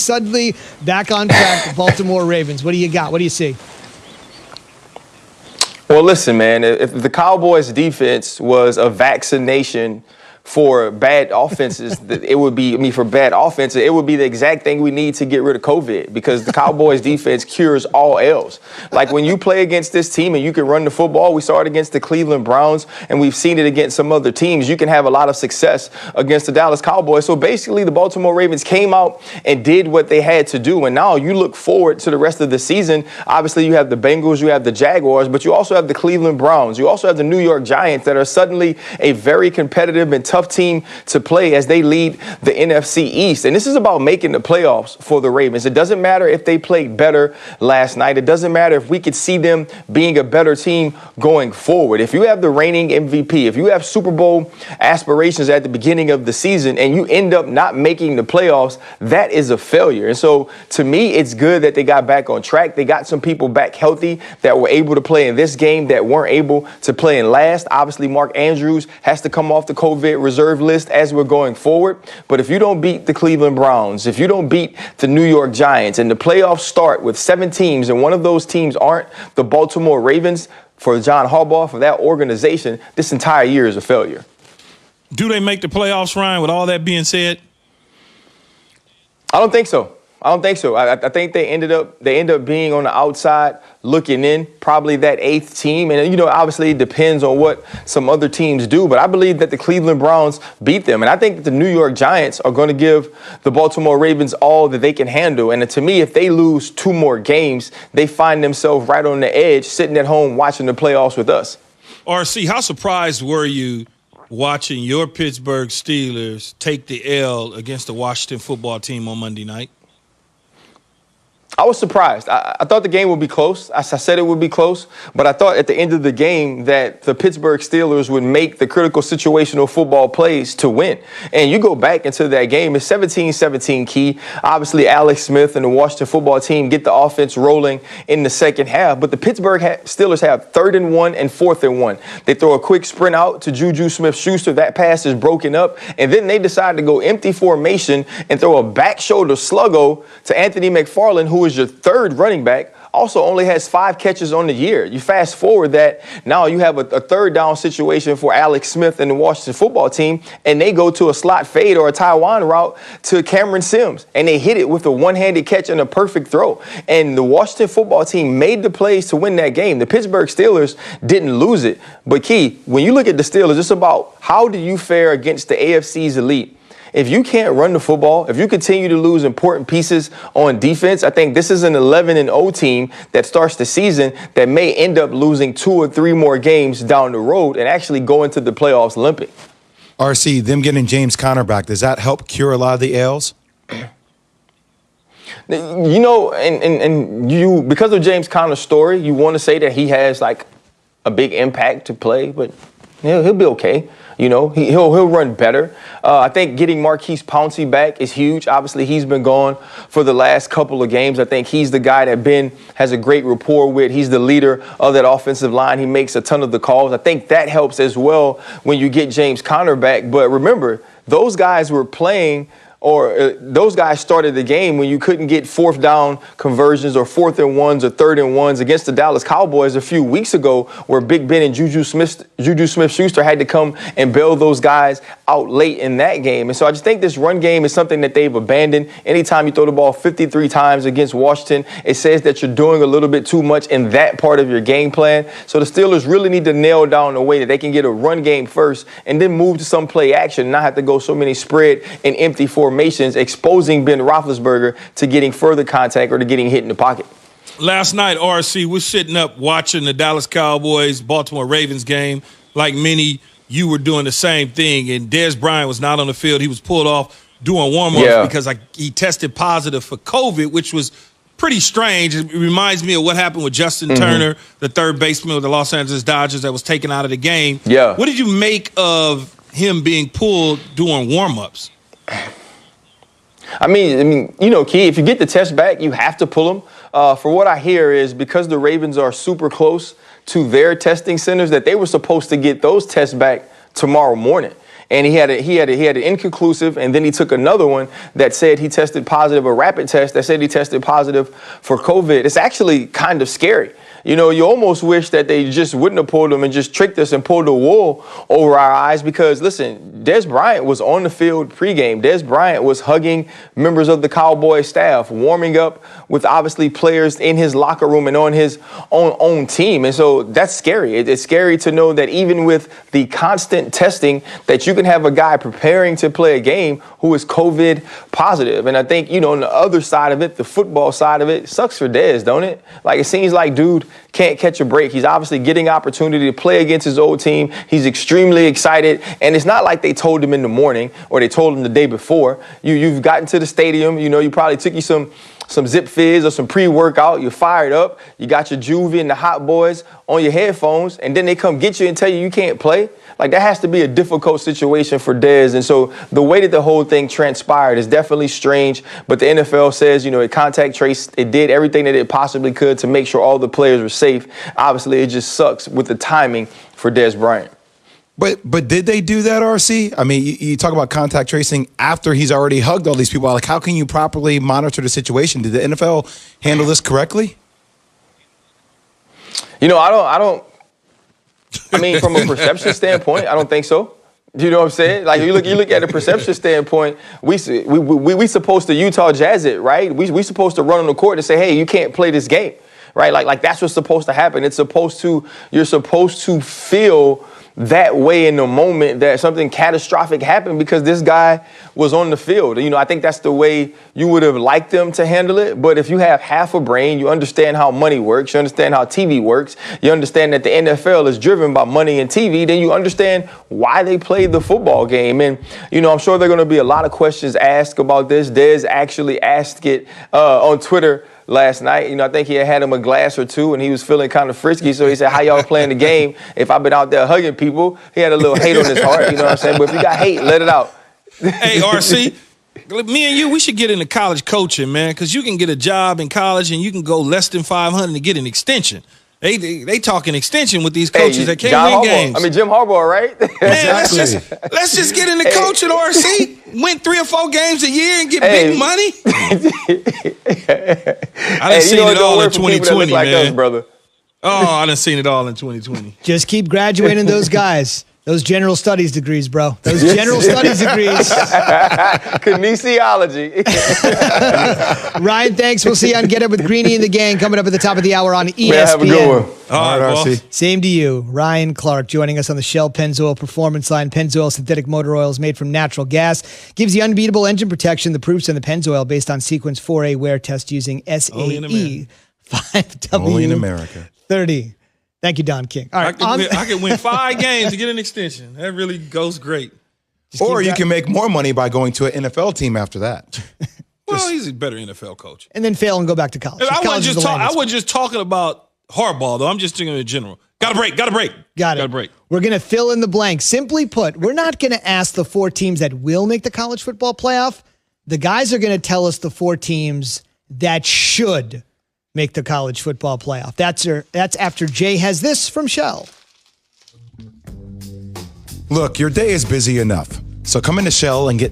Suddenly back on track, the Baltimore Ravens. What do you got? What do you see? Well, listen, man, if the Cowboys defense was a vaccination for bad offenses, it would be, for bad offenses, it would be the exact thing we need to get rid of COVID, because the Cowboys defense cures all ails. Like when you play against this team and you can run the football, we saw it against the Cleveland Browns and we've seen it against some other teams. You can have a lot of success against the Dallas Cowboys. So basically the Baltimore Ravens came out and did what they had to do. And now you look forward to the rest of the season. Obviously you have the Bengals, you have the Jaguars, but you also have the Cleveland Browns. You also have the New York Giants that are suddenly a very competitive and tough team to play as they lead the NFC East. And this is about making the playoffs for the Ravens. It doesn't matter if they played better last night. It doesn't matter if we could see them being a better team going forward. If you have the reigning MVP, if you have Super Bowl aspirations at the beginning of the season and you end up not making the playoffs, that is a failure. And so to me, it's good that they got back on track. They got some people back healthy that were able to play in this game that weren't able to play in last. Obviously, Mark Andrews has to come off the COVID reserve list as we're going forward. But if you don't beat the Cleveland Browns, if you don't beat the New York Giants, and the playoffs start with 7 teams and one of those teams aren't the Baltimore Ravens, for John Harbaugh, for that organization, this entire year is a failure. Do they make the playoffs, Ryan, with all that being said? I don't think so. I think they end up being on the outside looking in, probably that 8th team. And, obviously it depends on what some other teams do. But I believe that the Cleveland Browns beat them. And I think that the New York Giants are going to give the Baltimore Ravens all that they can handle. And to me, if they lose 2 more games, they find themselves right on the edge, sitting at home watching the playoffs with us. RC, how surprised were you watching your Pittsburgh Steelers take the L against the Washington football team on Monday night? I was surprised. I thought the game would be close. I said it would be close, but I thought at the end of the game that the Pittsburgh Steelers would make the critical situational football plays to win. And you go back into that game, it's 17-17 key. Obviously, Alex Smith and the Washington football team get the offense rolling in the second half, but the Pittsburgh Steelers have 3rd and 1 and 4th and 1. They throw a quick sprint out to Juju Smith-Schuster. That pass is broken up, and then they decide to go empty formation and throw a back shoulder sluggo to Anthony McFarland, who is your 3rd running back, also only has 5 catches on the year. You fast forward that, now you have a 3rd down situation for Alex Smith and the Washington football team, and they go to a slot fade or a Taiwan route to Cameron Sims, and they hit it with a one-handed catch and a perfect throw. And the Washington football team made the plays to win that game. The Pittsburgh Steelers didn't lose it. But, Key, when you look at the Steelers, it's about how do you fare against the AFC's elite. If you can't run the football, if you continue to lose important pieces on defense, I think this is an 11-0 team that starts the season that may end up losing 2 or 3 more games down the road and actually go into the playoffs limping. RC, them getting James Conner back, does that help cure a lot of the ails? Because of James Conner's story, you want to say that he has like a big impact to play, but he'll be okay. He'll run better. I think getting Marquise Pouncey back is huge. Obviously, he's been gone for the last couple of games. I think he's the guy that Ben has a great rapport with. He's the leader of that offensive line. He makes a ton of the calls. I think that helps as well when you get James Conner back. But remember, those guys were playing those guys started the game when you couldn't get 4th down conversions or 4th and 1s or 3rd and 1s against the Dallas Cowboys a few weeks ago, where Big Ben and Juju Smith-Schuster had to come and bail those guys out late in that game. And so I just think this run game is something that they've abandoned. Anytime you throw the ball 53 times against Washington, it says that you're doing a little bit too much in that part of your game plan. So the Steelers really need to nail down a way that they can get a run game first and then move to some play action and not have to go so many spread and empty formations, exposing Ben Roethlisberger to getting further contact or to getting hit in the pocket. Last night, RC, we're sitting up watching the Dallas Cowboys, Baltimore Ravens game. Like many, you were doing the same thing, and Dez Bryant was not on the field. He was pulled off doing warm-ups because he tested positive for COVID, which was pretty strange. It reminds me of what happened with Justin Turner, the 3rd baseman of the Los Angeles Dodgers that was taken out of the game. Yeah. What did you make of him being pulled doing warm-ups? I mean, Key, if you get the test back, you have to pull them. For what I hear is because the Ravens are super close to their testing centers, that they were supposed to get those tests back tomorrow morning. and he had an inconclusive, and then he took another one that said he tested positive, a rapid test that said he tested positive for COVID. It's actually kind of scary. You know, you almost wish that they just wouldn't have pulled him and just tricked us and pulled the wool over our eyes because, listen, Dez Bryant was on the field pregame. Dez Bryant was hugging members of the Cowboys staff, warming up with obviously players in his locker room and on his own team. And so that's scary. It's scary to know that even with the constant testing that you can have a guy preparing to play a game who is COVID positive. And I think, you know, on the other side of it, the football side of it, sucks for Dez, don't it? Like, it seems like dude can't catch a break. He's obviously getting opportunity to play against his old team. He's extremely excited. And it's not like they told him in the morning or they told him the day before. You've gotten to the stadium. You know, you probably took you some Zip Fizz or some pre-workout. You're fired up. You got your Juvie and the Hot Boys on your headphones. And then they come get you and tell you can't play. Like, that has to be a difficult situation for Dez. And so the way that the whole thing transpired is definitely strange. But the NFL says, you know, it contact traced, it did everything that it possibly could to make sure all the players were safe. Obviously, it just sucks with the timing for Dez Bryant. But did they do that, RC? I mean, you talk about contact tracing after he's already hugged all these people. Like, how can you properly monitor the situation? Did the NFL handle this correctly? You know, I mean, from a perception standpoint, I don't think so. You know what I'm saying? Like, you look at a perception standpoint, we supposed to Utah Jazz it, right? We supposed to run on the court and say, hey, you can't play this game, right? Like that's what's supposed to happen. You're supposed to feel that way in the moment that something catastrophic happened because this guy was on the field. You know, I think that's the way you would have liked them to handle it. But if you have half a brain, you understand how money works, you understand how TV works, you understand that the NFL is driven by money and TV, then you understand why they played the football game. And, you know, I'm sure there are going to be a lot of questions asked about this. Dez actually asked it on Twitter last night. You know, I think he had him a glass or two and he was feeling kind of frisky. So he said, how y'all playing the game if I've been out there hugging people? He had a little hate on his heart, you know what I'm saying? But if you got hate, let it out. Hey, RC, me and you, we should get into college coaching, man, because you can get a job in college and you can go less than 500 to get an extension. They talking extension with these coaches that can't win games. I mean, Jim Harbaugh, right? Man, let's just get into coaching, RC. Win 3 or 4 games a year and get big money. I done seen it all in 2020, like man. us, brother. Oh, I done seen it all in 2020. Just keep graduating those guys. Those general studies degrees, bro. Those general studies degrees. Kinesiology. Ryan, thanks. We'll see you on Get Up with Greeny and the gang coming up at the top of the hour on ESPN. Man, have a good one. All right, RC. Same to you. Ryan Clark joining us on the Shell Pennzoil Performance Line. Pennzoil synthetic motor oils made from natural gas. Gives you unbeatable engine protection. The proofs in the Pennzoil based on Sequence 4A wear test using SAE 5W. Only in America. 30. Thank you, Don King. All right, I can win 5 games to get an extension. That really goes great. Or you can make more money by going to an NFL team after that. Well, he's a better NFL coach. And then fail and go back to college. I wasn't just talking about Harbaugh, though. I'm just thinking in general. Got a break. Got it. Got a break. We're going to fill in the blank. Simply put, we're not going to ask the 4 teams that will make the college football playoff. The guys are going to tell us the 4 teams that should make the college football playoff. That's after Jay has this from Shell. Look, your day is busy enough. So come into Shell and get